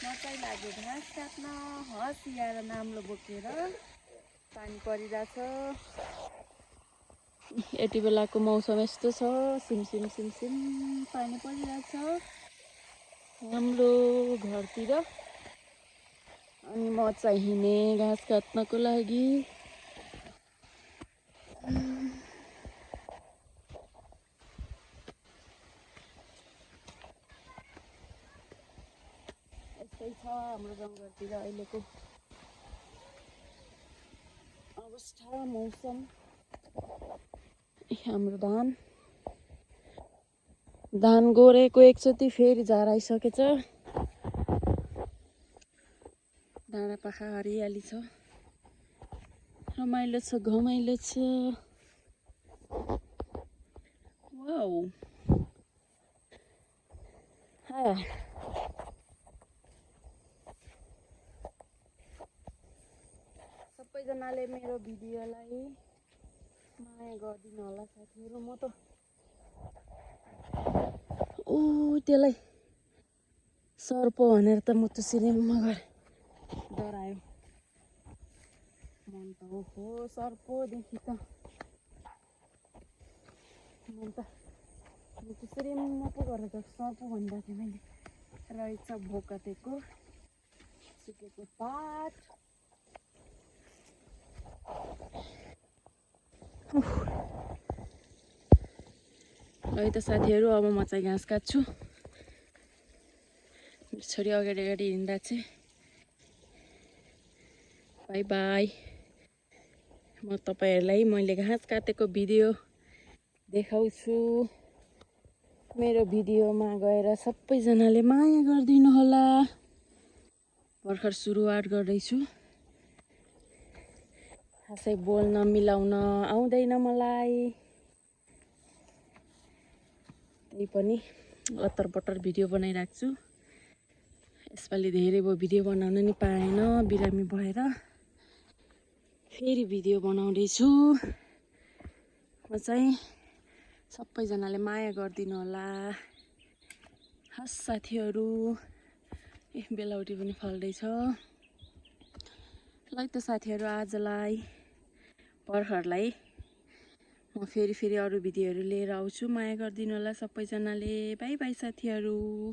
मकै लाग्यो घाँस काट्न हँसियाएर नाम्लो बोकेर पानी परिरहेछ। यति बेलाको मौसम यस्तो छ, सिमसिम सिमसिम पानी परिरहेछ हाम्रो घरतिर। अनि म चाहिँ हिँडेँ घाँस काट्नको लागि। यस्तै छ हाम्रो गाउँघरतिर अहिलेको अवस्था मौसम। हाम्रो धान गोरेको एकचोटि फेरि झराइसकेछ। डाँडा पाखा हरियाली छ, रमाइलो छ, घमाइलो छ। वाउ सबैजनाले मेरो भिडियोलाई माया गरिदिनु होला साथीहरू। म त त्यसलाई सर्प भनेर त म त सिनेमा गएँ, डरायो मन त। हो सर्पदेखि त मन त सिनेमा पो गरेर सर्प भन्दा थिएँ मैले। रहेछ भोकटेको सुकेको पात। है त साथीहरू, अब म चाहिँ घाँस काट्छु। छोरी अगाडि अगाडि हिँड्दा चाहिँ बाई बाई। म तपाईँहरूलाई मैले घाँस काटेको भिडियो देखाउँछु। मेरो भिडियोमा गएर सबैजनाले माया गरिदिनु होला। भर्खर सुरुवात गर्दैछु, खासै बोल्न मिलाउन आउँदैन मलाई। त्यही पनि लत्तर पत्तर भिडियो बनाइरहेको छु। यसपालि धेरै भयो भिडियो बनाउन नि पाएन, बिरामी भएर फेरि भिडियो बनाउँदैछु। म चाहिँ सबैजनाले माया गरिदिनु होला। हस् साथीहरू। बेलाउटी पनि फल्दैछ। ल त साथीहरू, आजलाई भर्खरलाई म फेरि अरू भिडियोहरू लिएर आउँछु। माया गरिदिनु होला सबैजनाले। बाई बाई साथीहरू।